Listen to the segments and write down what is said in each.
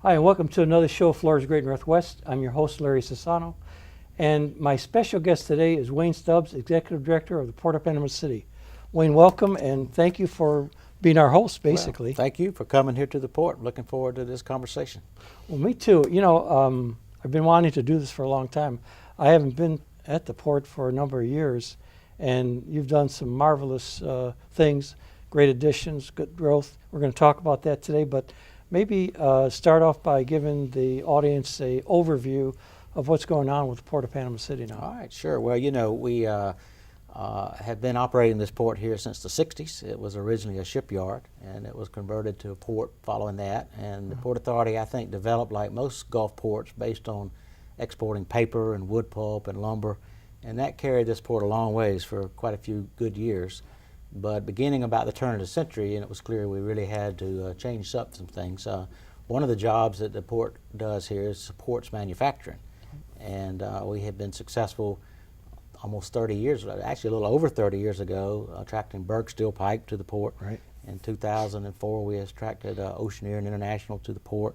Hi, and welcome to another show of Florida's Great Northwest. I'm your host, Larry Sassano, and my special guest today is Wayne Stubbs, Executive Director of the Port of Panama City. Wayne, welcome, and thank you for being our host, basically. Well, thank you for coming here to the port. Looking forward to this conversation. Well, me too. You know, I've been wanting to do this for a long time. I haven't been at the port for a number of years, and you've done some marvelous things, great additions, good growth. We're going to talk about that today, but maybe start off by giving the audience an overview of what's going on with the Port of Panama City now. All right, sure. Well, you know, we have been operating this port here since the 60s. It was originally a shipyard, and it was converted to a port following that. And the Port Authority, I think, developed like most Gulf ports based on exporting paper and wood pulp and lumber. And that carried this port a long ways for quite a few good years. But beginning about the turn of the century, and it was clear we really had to change up some things. One of the jobs that the port does here is supports manufacturing. And we have been successful almost 30 years, actually a little over 30 years ago, attracting Berg steel pipe to the port. Right. In 2004, we attracted Oceaneer and International to the port.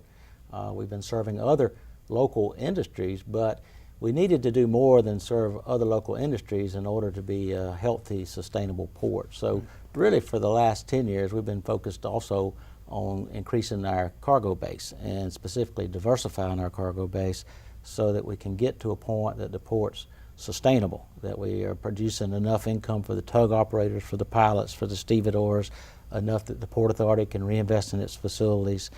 We've been serving other local industries, but we needed to do more than serve other local industries in order to be a healthy, sustainable port. So really for the last 10 years, we've been focused also on increasing our cargo base and specifically diversifying our cargo base so that we can get to a point that the port's sustainable, that we are producing enough income for the tug operators, for the pilots, for the stevedores, enough that the Port Authority can reinvest in its facilities.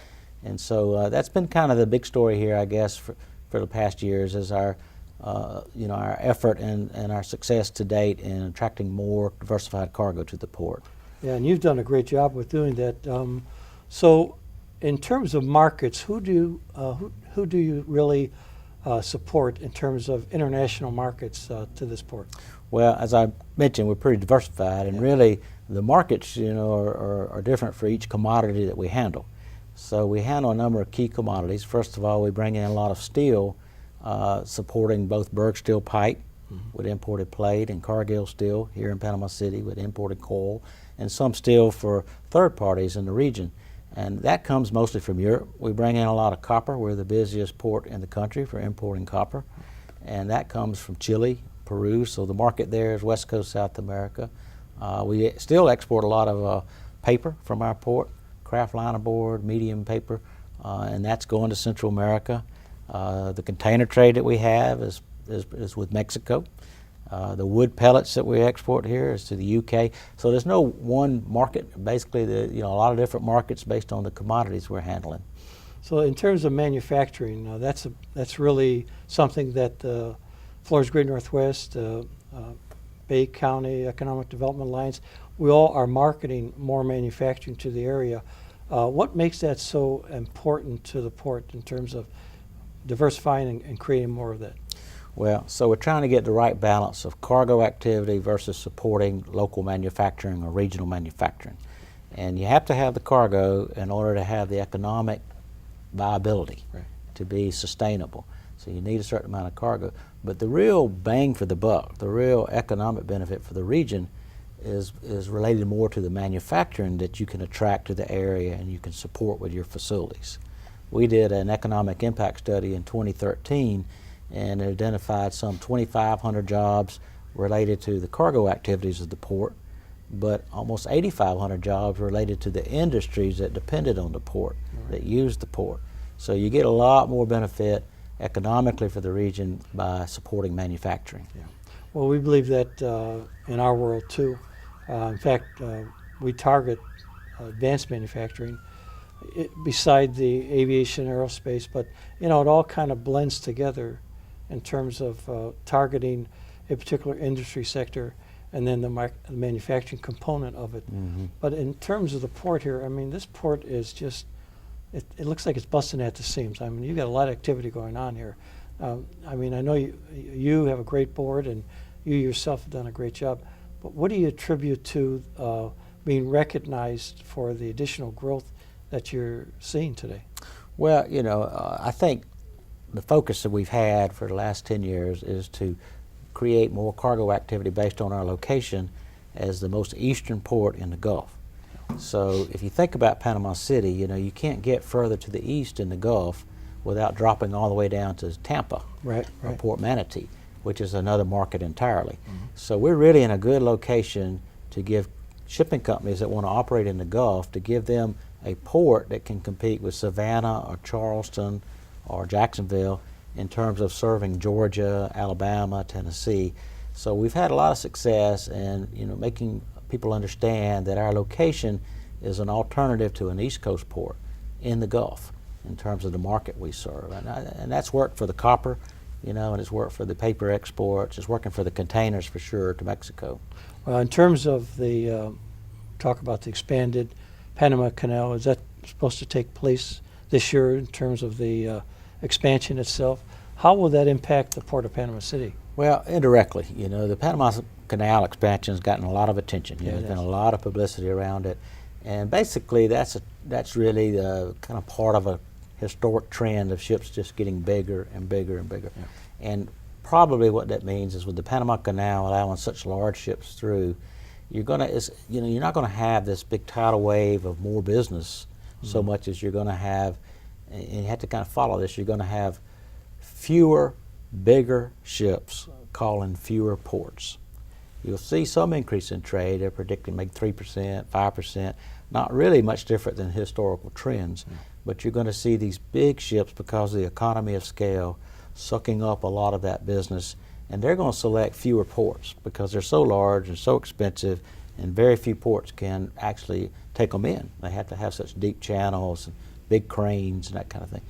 And so that's been kind of the big story here, I guess, for the past years, is our our effort and our success to date in attracting more diversified cargo to the port. Yeah, and you've done a great job with doing that. So in terms of markets, who do you really support in terms of international markets to this port? Well, as I mentioned, we're pretty diversified, and really the markets, are different for each commodity that we handle. So we handle a number of key commodities. First of all, we bring in a lot of steel, supporting both Berg steel pipe with imported plate and Cargill steel here in Panama City with imported coal, and some steel for third parties in the region. And that comes mostly from Europe. We bring in a lot of copper. We're the busiest port in the country for importing copper. And that comes from Chile, Peru, so the market there is West Coast South America. We still export a lot of paper from our port, kraft linerboard, medium paper, and that's going to Central America. The container trade that we have is with Mexico. The wood pellets that we export here is to the UK. So there's no one market. Basically, a lot of different markets based on the commodities we're handling. So in terms of manufacturing, that's really something that Florida's Great Northwest, Bay County Economic Development Alliance, we all are marketing more manufacturing to the area. What makes that so important to the port in terms of diversifying and creating more of that? Well, so we're trying to get the right balance of cargo activity versus supporting local manufacturing or regional manufacturing. And you have to have the cargo in order to have the economic viability, right, to be sustainable. So you need a certain amount of cargo. But the real bang for the buck, the real economic benefit for the region is related more to the manufacturing that you can attract to the area and you can support with your facilities. We did an economic impact study in 2013 and it identified some 2,500 jobs related to the cargo activities of the port, but almost 8,500 jobs related to the industries that depended on the port, that used the port. So you get a lot more benefit economically for the region by supporting manufacturing. Yeah. Well, we believe that in our world too. In fact, we target advanced manufacturing beside the aviation, aerospace, but it all kind of blends together in terms of targeting a particular industry sector and then the manufacturing component of it. Mm-hmm. But in terms of the port here, I mean, this port is just, it looks like it's busting at the seams. I mean, you've got a lot of activity going on here. I mean, I know you have a great board and you yourself have done a great job, but what do you attribute to being recognized for the additional growth that you're seeing today? Well, I think the focus that we've had for the last 10 years is to create more cargo activity based on our location as the most eastern port in the Gulf. So if you think about Panama City, you know, you can't get further to the east in the Gulf without dropping all the way down to Tampa Right, or right. Port Manatee, which is another market entirely. So we're really in a good location to give shipping companies that want to operate in the Gulf, to give them a port that can compete with Savannah or Charleston or Jacksonville in terms of serving Georgia, Alabama, Tennessee. So we've had a lot of success in, you know, making people understand that our location is an alternative to an East Coast port in the Gulf in terms of the market we serve. And that's worked for the copper, you know, and it's worked for the paper exports. It's working for the containers for sure to Mexico. Well, in terms of the talk about the expanded Panama Canal, is that supposed to take place this year in terms of the expansion itself? How will that impact the Port of Panama City? Well, indirectly, you know, the Panama Canal expansion has gotten a lot of attention. You know, Yeah, there's it been a has. lot of publicity around it, and basically that's really the kind of part of a historic trend of ships just getting bigger and bigger and bigger. Yeah. And probably what that means is with the Panama Canal allowing such large ships through, you're not going to have this big tidal wave of more business so much as you're going to have, and you have to kind of follow this. You're going to have fewer, bigger ships calling fewer ports. You'll see some increase in trade. They're predicting maybe 3%, 5%, not really much different than historical trends. But you're going to see these big ships, because of the economy of scale, sucking up a lot of that business, and they're going to select fewer ports because they're so large and so expensive, and very few ports can actually take them in. They have to have such deep channels and big cranes and that kind of thing.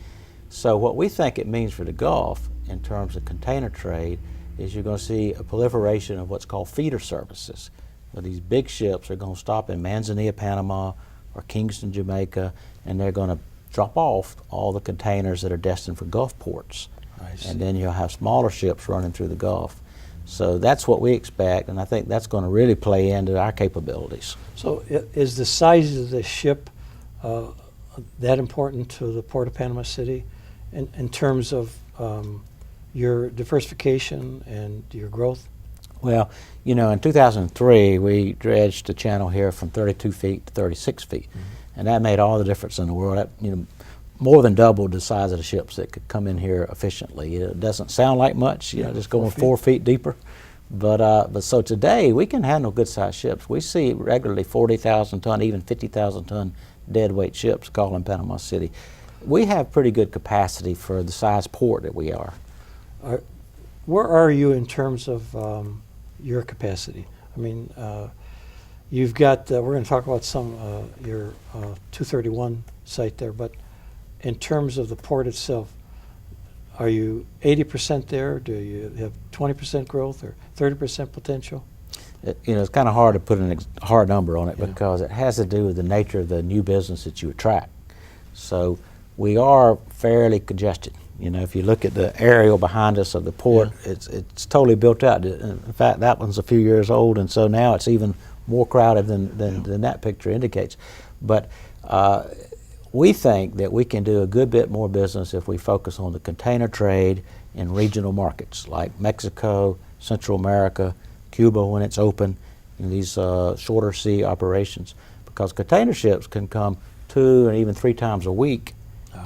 So what we think it means for the Gulf in terms of container trade is you're going to see a proliferation of what's called feeder services, where these big ships are going to stop in Manzanilla, Panama, or Kingston, Jamaica, and they're going to drop off all the containers that are destined for Gulf ports. I see. And then you'll have smaller ships running through the Gulf. So that's what we expect, and I think that's going to really play into our capabilities. So is the size of the ship that important to the Port of Panama City in terms of your diversification and your growth? Well, you know, in 2003, we dredged the channel here from 32 feet to 36 feet, and that made all the difference in the world. That, you know, more than doubled the size of the ships that could come in here efficiently. It doesn't sound like much, you know, just going 4 feet deeper. But so today we can handle good-sized ships. We see regularly 40,000 ton, even 50,000 ton deadweight ships calling Panama City. We have pretty good capacity for the size port that we are. Where are you in terms of your capacity? I mean, you've got, we're going to talk about some, your 231 site there, but in terms of the port itself, are you 80% there? Do you have 20% growth or 30% potential? You know, it's kind of hard to put a hard number on it, Yeah. because it has to do with the nature of the new business that you attract. So we are fairly congested. You know, if you look at the aerial behind us of the port, it's totally built out. In fact, that one's a few years old, and so now it's even more crowded than that picture indicates. But we think that we can do a good bit more business if we focus on the container trade in regional markets like Mexico, Central America, Cuba when it's open, in these shorter sea operations. Because container ships can come 2 and even 3 times a week,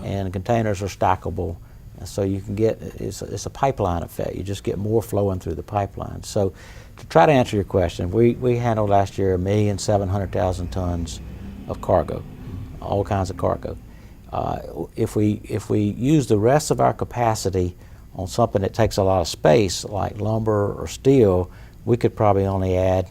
and containers are stackable. And so you can get, it's a pipeline effect. You just get more flowing through the pipeline. So to try to answer your question, we handled last year 1,700,000 tons of cargo, all kinds of cargo. If we use the rest of our capacity on something that takes a lot of space, like lumber or steel, we could probably only add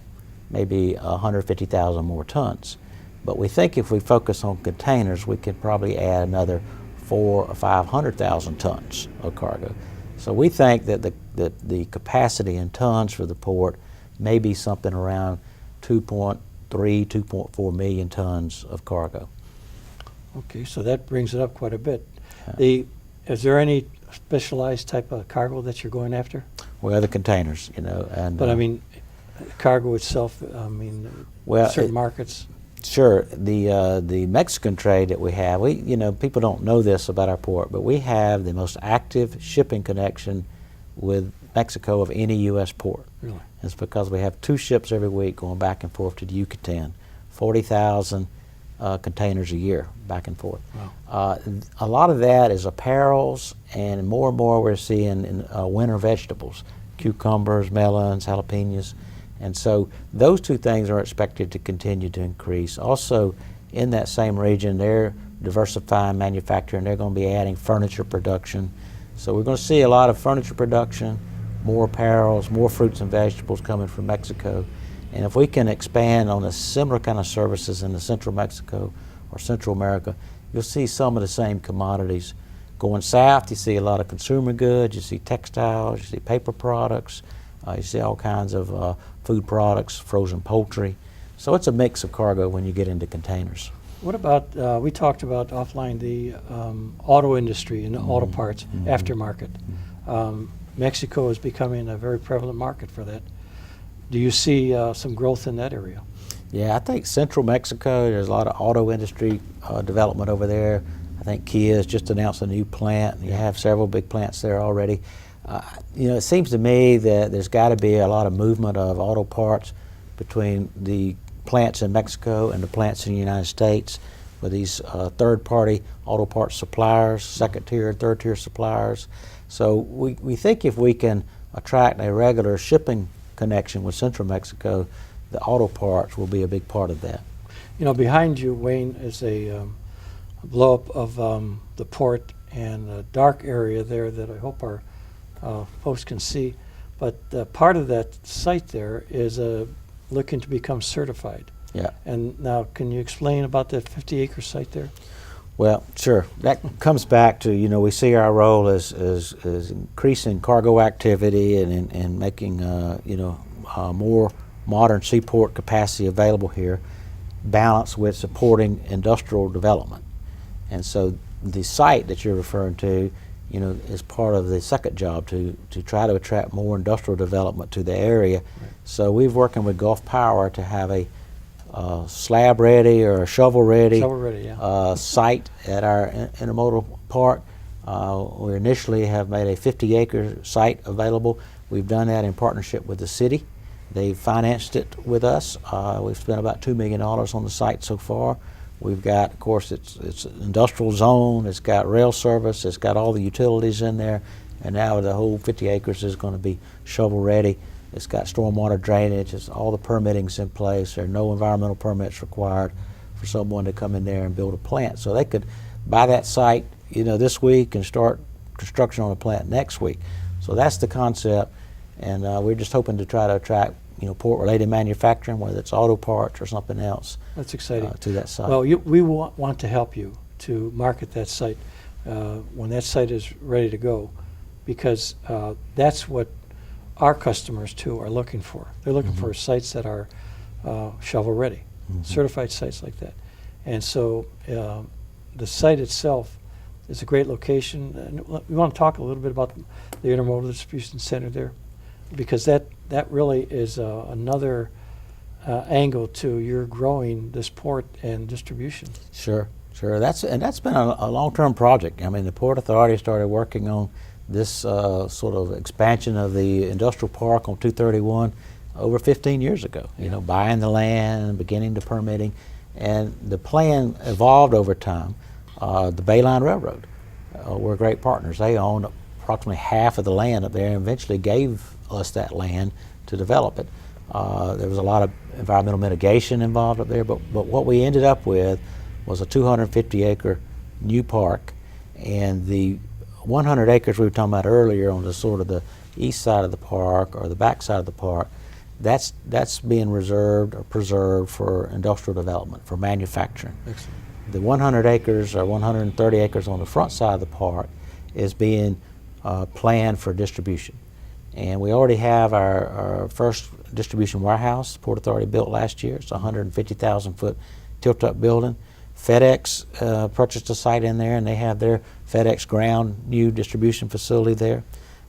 maybe 150,000 more tons. But we think if we focus on containers, we could probably add another 400,000 or 500,000 tons of cargo. So we think that the capacity in tons for the port may be something around 2.3, 2.4 million tons of cargo. Okay, so that brings it up quite a bit. Is there any specialized type of cargo that you're going after? Well, the containers, you know, and But I mean, cargo itself, I mean, well, certain markets. Sure. The Mexican trade that we have, you know, people don't know this about our port, but we have the most active shipping connection with Mexico of any U.S. port. Really? It's because we have 2 ships every week going back and forth to the Yucatan 40,000 containers a year back and forth. Wow. A lot of that is apparels, and more we're seeing in winter vegetables, cucumbers, melons, jalapenos. And so those two things are expected to continue to increase. Also, in that same region, they're diversifying manufacturing. They're going to be adding furniture production. So we're going to see a lot of furniture production, more apparels, more fruits and vegetables coming from Mexico. And if we can expand on a similar kind of services in the Central Mexico or Central America, you'll see some of the same commodities. Going south, you see a lot of consumer goods, you see textiles, you see paper products, you see all kinds of food products, frozen poultry. So it's a mix of cargo when you get into containers. What about, we talked about offline the auto industry and the auto parts, aftermarket. Mexico is becoming a very prevalent market for that. Do you see some growth in that area? Yeah, I think Central Mexico, there's a lot of auto industry development over there. I think Kia has just announced a new plant. You have several big plants there already. You know, it seems to me that there's got to be a lot of movement of auto parts between the plants in Mexico and the plants in the United States with these third-party auto parts suppliers, second-tier, third-tier suppliers. So we think if we can attract a regular shipping connection with Central Mexico, the auto parts will be a big part of that. You know, behind you, Wayne, is a blow-up of the port and a dark area there that I hope our folks can see. But part of that site there is looking to become certified. Yeah. And now, can you explain about that 50-acre site there? Well, sure. That comes back to, you know, we see our role as increasing cargo activity and making, you know, more modern seaport capacity available here, balanced with supporting industrial development. And so the site that you're referring to, you know, is part of the second job to try to attract more industrial development to the area. Right. So we're working with Gulf Power to have a slab ready or a shovel ready yeah. Site at our intermodal park. We initially have made a 50-acre site available. We've done that in partnership with the city. They financed it with us. We've spent about $2 million on the site so far. We've got, of course, it's an industrial zone. It's got rail service. It's got all the utilities in there. And now the whole 50 acres is going to be shovel ready. It's got stormwater drainage. It's all the permitting's in place. There are no environmental permits required for someone to come in there and build a plant. So they could buy that site, you know, this week and start construction on a plant next week. So that's the concept. And we're just hoping to try to attract, you know, port-related manufacturing, whether it's auto parts or something else. That's exciting. To that site. Well, we want to help you to market that site when that site is ready to go, because that's what our customers too are looking for. They're looking for sites that are shovel ready, certified sites like that. And so the site itself is a great location. And we want to talk a little bit about the Intermodal Distribution Center there, because that really is another angle to your growing this port and distribution. Sure. That's been a long-term project. I mean, the Port Authority started working on this sort of expansion of the industrial park on 231 over 15 years ago. You know, buying the land and beginning the permitting, and the plan evolved over time. The Bayline Railroad were great partners. They owned approximately half of the land up there and eventually gave us that land to develop it. There was a lot of environmental mitigation involved up there, but what we ended up with was a 250-acre new park, and the 100 acres we were talking about earlier on the sort of the east side of the park or the back side of the park, that's being reserved or preserved for industrial development, for manufacturing. Excellent. The 100 acres or 130 acres on the front side of the park is being planned for distribution. And we already have our first distribution warehouse Port Authority built last year. It's a 150,000-foot tilt-up building. FedEx purchased a site in there, and they have their FedEx ground new distribution facility there.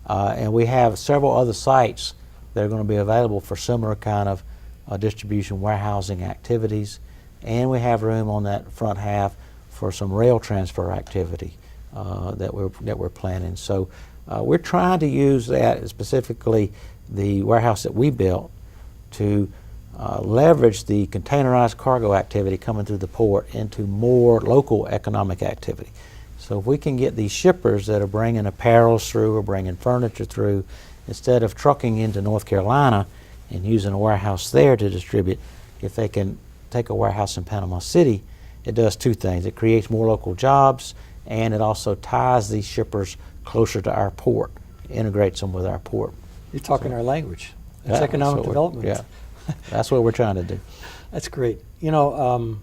And we have several other sites that are going to be available for similar kind of distribution warehousing activities. And we have room on that front half for some rail transfer activity that we're planning. So we're trying to use that, specifically the warehouse that we built, to leverage the containerized cargo activity coming through the port into more local economic activity. So if we can get these shippers that are bringing apparels through or bringing furniture through, instead of trucking into North Carolina and using a warehouse there to distribute, if they can take a warehouse in Panama City, it does two things. It creates more local jobs, and it also ties these shippers closer to our port, integrates them with our port. You're talking our language. It's Yeah, economic so development. Yeah, that's what we're trying to do. That's great. You know,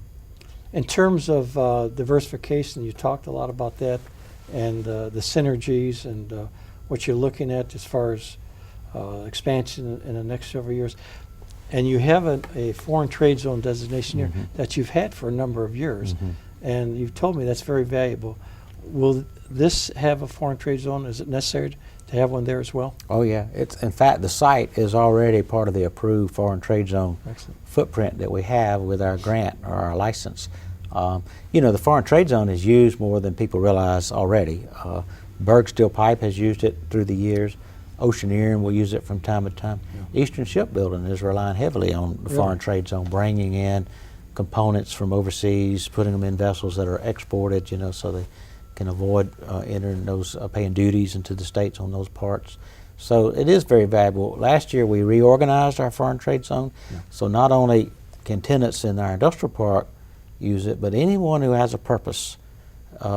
in terms of diversification, you talked a lot about that and the synergies and what you're looking at as far as expansion in the next several years. And you have a foreign trade zone designation here that you've had for a number of years. And you've told me that's very valuable. Will this have a foreign trade zone? Is it necessary to have one there as well? Oh yeah, it's in fact the site is already part of the approved foreign trade zone footprint that we have with our grant or our license. You know, the foreign trade zone is used more than people realize already. Berg Steel Pipe has used it through the years. Oceaneering will use it from time to time. Yeah. Eastern Shipbuilding is relying heavily on the foreign trade zone, bringing in components from overseas, putting them in vessels that are exported, you know, so they can avoid entering those, paying duties into the states on those parts. So it is very valuable. Last year we reorganized our foreign trade zone, so not only can tenants in our industrial park use it, but anyone who has a purpose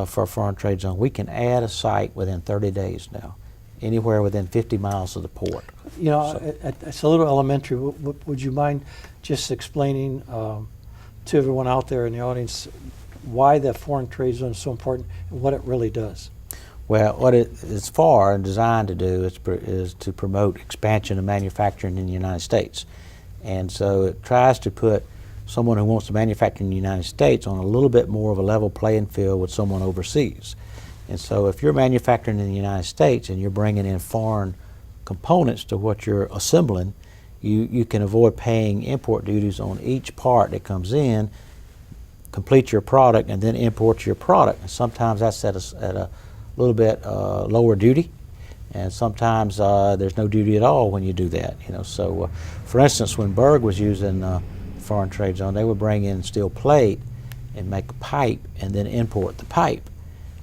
for a foreign trade zone, we can add a site within 30 days now, anywhere within 50 miles of the port. You know, it's a little elementary. Would you mind just explaining to everyone out there in the audience why that foreign trade zone is so important and what it really does? Well, what it is for and designed to do is to promote expansion of manufacturing in the United States. And so it tries to put someone who wants to manufacture in the United States on a little bit more of a level playing field with someone overseas. And so if you're manufacturing in the United States and you're bringing in foreign components to what you're assembling, you can avoid paying import duties on each part that comes in, complete your product, and then import your product. And sometimes that's at a little bit lower duty, and sometimes there's no duty at all when you do that. You know, so for instance, when Berg was using foreign trade zone, they would bring in steel plate and make a pipe and then import the pipe.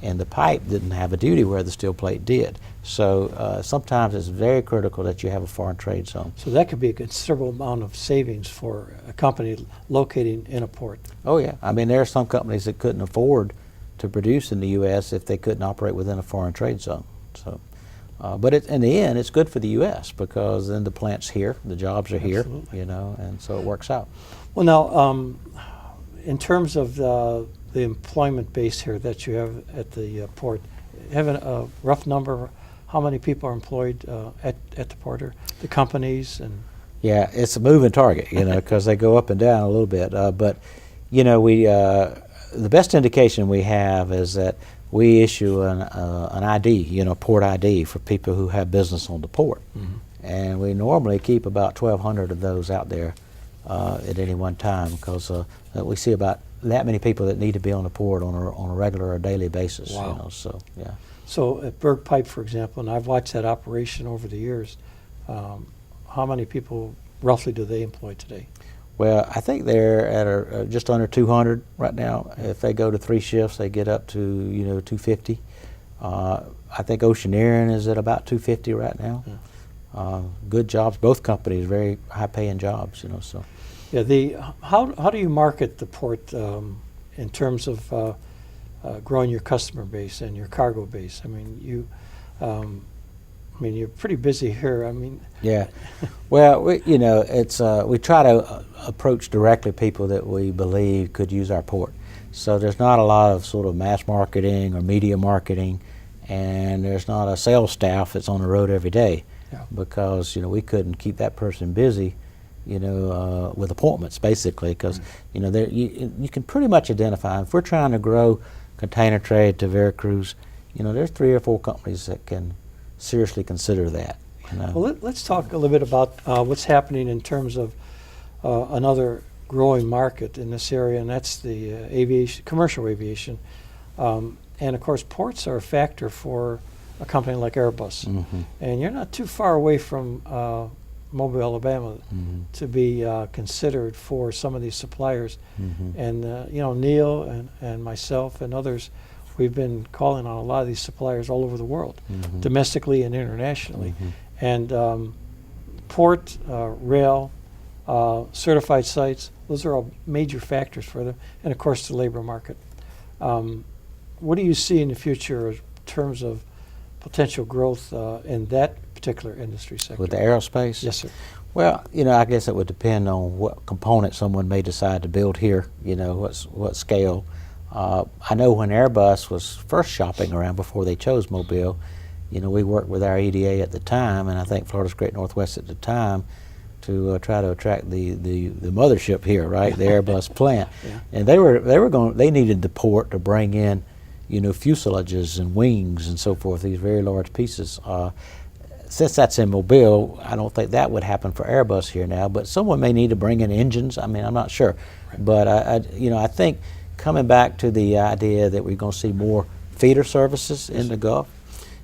And the pipe didn't have a duty where the steel plate did. So sometimes it's very critical that you have a foreign trade zone. So that could be a considerable amount of savings for a company locating in a port. Oh yeah, I mean there are some companies that couldn't afford to produce in the U.S. if they couldn't operate within a foreign trade zone. So, but in the end, it's good for the U.S. because then the plant's here, the jobs are here, you know, and so it works out. Well, now, in terms of the employment base here that you have at the port, have a rough number, how many people are employed at the port, or the companies? And yeah, it's a moving target, you know, because they go up and down a little bit. But, you know, the best indication we have is that we issue an ID, you know, port ID for people who have business on the port. And we normally keep about 1,200 of those out there at any one time because we see about that many people that need to be on the port on a regular or daily basis. Wow. You know, so yeah. So at Berg Pipe, for example, and I've watched that operation over the years, how many people roughly do they employ today? Well, I think they're at just under 200 right now. If they go to 3 shifts, they get up to 250. I think Oceaneering is at about 250 right now. Yeah. Good jobs, both companies, very high-paying jobs, you know. So. Yeah. How do you market the port in terms of growing your customer base and your cargo base? I mean, you're pretty busy here. I mean. Yeah. Well, we try to approach directly people that we believe could use our port. So there's not a lot of sort of mass marketing or media marketing, and there's not a sales staff that's on the road every day. Yeah. Because we couldn't keep that person busy, with appointments basically. Because you can pretty much identify if we're trying to grow container trade to Veracruz. There's 3 or 4 companies that can seriously consider that. Well, let's talk a little bit about what's happening in terms of another growing market in this area, and that's the aviation, commercial aviation. And of course, ports are a factor for a company like Airbus. Mm-hmm. And you're not too far away from Mobile, Alabama, to be considered for some of these suppliers. And you know, Neil and myself and others, we've been calling on a lot of these suppliers all over the world, domestically and internationally. And port, rail, certified sites, those are all major factors for them. And of course, the labor market. What do you see in the future in terms of potential growth in that particular industry sector? With the aerospace? Yes, sir. Well, you know, I guess it would depend on what component someone may decide to build here, you know, what scale. I know when Airbus was first shopping around before they chose Mobile, you know, we worked with our EDA at the time, and I think Florida's Great Northwest at the time, to try to attract the mothership here, right, the Airbus plant. Yeah. And they needed the port to bring in, you know, fuselages and wings and so forth, these very large pieces. Since that's in Mobile, I don't think that would happen for Airbus here now, but someone may need to bring in engines. I mean, I'm not sure. Right. But I think coming back to the idea that we're going to see more feeder services in the Gulf,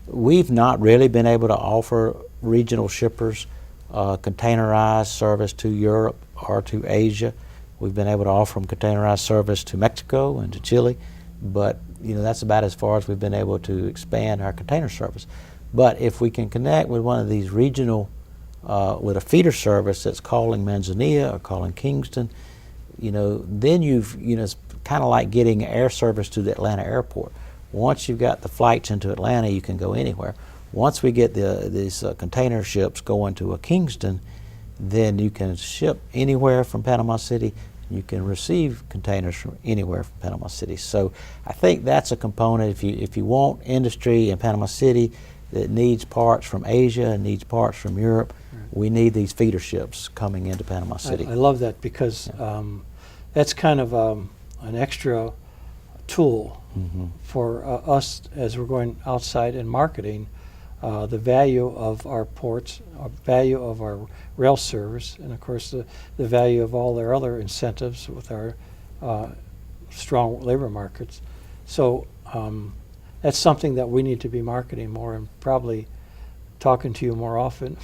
we've not really been able to offer regional shippers containerized service to Europe or to Asia. We've been able to offer them containerized service to Mexico and to Chile, but you know, that's about as far as we've been able to expand our container service. But if we can connect with one of these regional, with a feeder service that's calling Manzanilla or calling Kingston, you know, then it's kind of like getting air service to the Atlanta airport. Once you've got the flights into Atlanta, you can go anywhere. Once we get these container ships going to a Kingston, then you can ship anywhere from Panama City. You can receive containers from anywhere from Panama City. So I think that's a component. If you want industry in Panama City that needs parts from Asia and needs parts from Europe, we need these feeder ships coming into Panama City. I love that because that's kind of an extra tool for us as we're going outside and marketing the value of our ports, value of our rail service, and of course the value of all their other incentives with our strong labor markets. So that's something that we need to be marketing more and probably talking to you more often,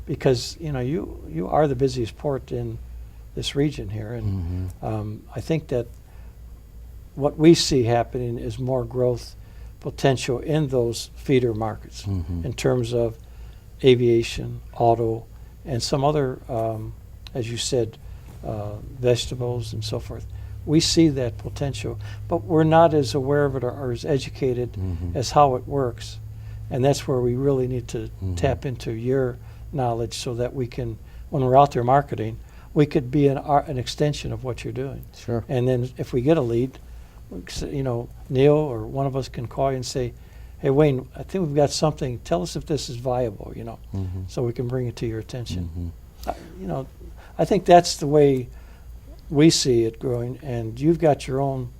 because you know you are the busiest port in this region here, and I think that what we see happening is more growth potential in those feeder markets in terms of aviation, auto, and some other, as you said, vegetables and so forth. We see that potential, but we're not as aware of it or as educated as how it works. And that's where we really need to tap into your knowledge so that we can, when we're out there marketing, we could be an extension of what you're doing. Sure. And then if we get a lead, you know, Neil or one of us can call you and say, hey, Wayne, I think we've got something. Tell us if this is viable, you know, so we can bring it to your attention. You know, I think that's the way we see it growing, and you've got your own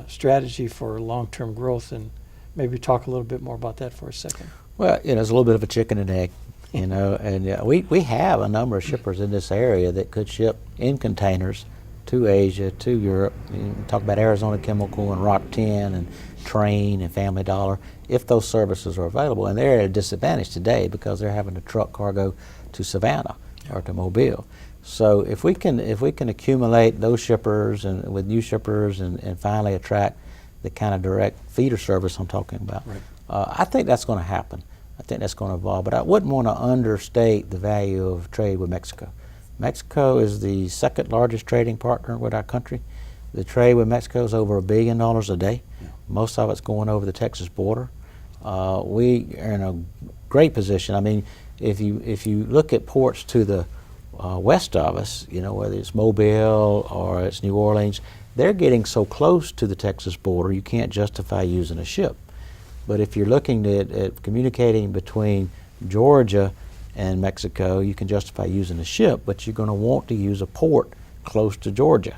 strategy for long-term growth, and maybe talk a little bit more about that for a second. Well, you know, it's a little bit of a chicken and egg, you know, and we have a number of shippers in this area that could ship in containers to Asia, to Europe. You talk about Arizona Chemical and Rock 10 and Train and Family Dollar, if those services are available. And they're at a disadvantage today because they're having to truck cargo to Savannah or to Mobile. So if we can accumulate those shippers and with new shippers and finally attract the kind of direct feeder service I'm talking about, I think that's going to happen. I think that's going to evolve. But I wouldn't want to understate the value of trade with Mexico. Mexico is the second largest trading partner with our country. The trade with Mexico is over $1 billion a day. Most of it's going over the Texas border. We are in a great position. I mean, if you look at ports to the west of us, you know, whether it's Mobile or it's New Orleans, they're getting so close to the Texas border you can't justify using a ship. But if you're looking at communicating between Georgia and Mexico, you can justify using a ship, but you're going to want to use a port close to Georgia.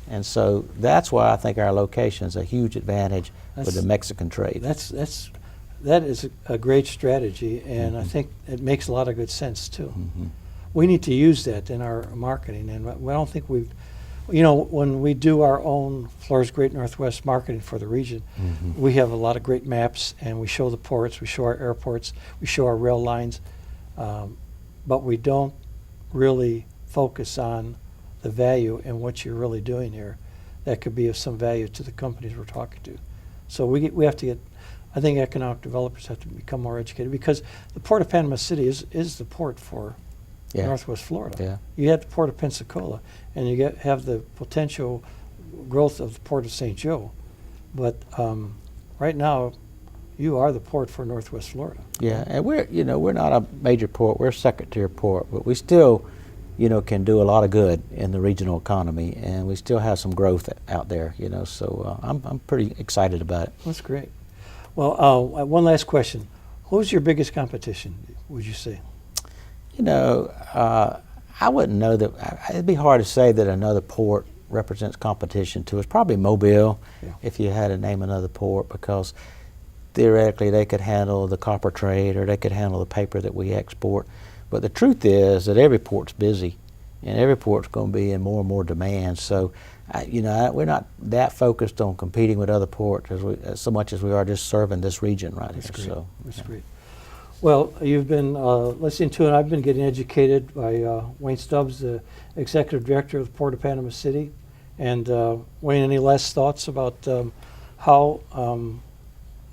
And so that's why I think our location is a huge advantage with the Mexican trade. That is a great strategy, and I think it makes a lot of good sense too. We need to use that in our marketing, and I don't think we've, you know, when we do our own Florida's Great Northwest marketing for the region, we have a lot of great maps, and we show the ports, we show our airports, we show our rail lines, but we don't really focus on the value and what you're really doing here, that could be of some value to the companies we're talking to. So we have to get, I think economic developers have to become more educated, because the Port of Panama City is the port for Northwest Florida. Yeah. You have the Port of Pensacola, and you have the potential growth of the Port of St. Joe. But right now, you are the port for Northwest Florida. Yeah, and we're not a major port. We're a second-tier port, but we still, can do a lot of good in the regional economy, and we still have some growth out there. So I'm pretty excited about it. That's great. Well, one last question: who's your biggest competition, would you say? I wouldn't know that. It'd be hard to say that another port represents competition to us. Probably Mobile, if you had to name another port, because theoretically they could handle the copper trade or they could handle the paper that we export. But the truth is that every port's busy, and every port's going to be in more and more demand. So, we're not that focused on competing with other ports so much as we are just serving this region right here. Great. So That's great. Well, you've been listening to, and I've been getting educated by Wayne Stubbs, the Executive Director of the Port of Panama City. And Wayne, any last thoughts about how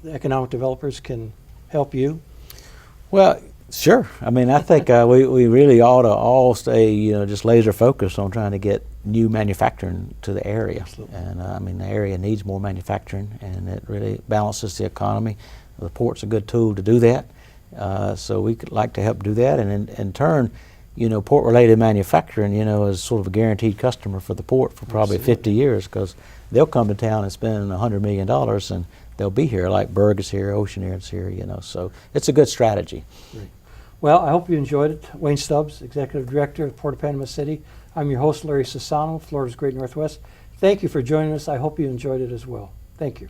the economic developers can help you? Well, sure. I mean, I think we really ought to all stay, just laser focused on trying to get new manufacturing to the area. Absolutely. And the area needs more manufacturing, and it really balances the economy. The port's a good tool to do that. So we could like to help do that, and in turn, port-related manufacturing, is sort of a guaranteed customer for the port for probably 50 years, because they'll come to town and spend $100 million, and they'll be here, like Berg is here, Oceanair's here, so it's a good strategy. Great. Well, I hope you enjoyed it. Wayne Stubbs, Executive Director of the Port of Panama City. I'm your host, Larry Sassano, Florida's Great Northwest. Thank you for joining us. I hope you enjoyed it as well. Thank you.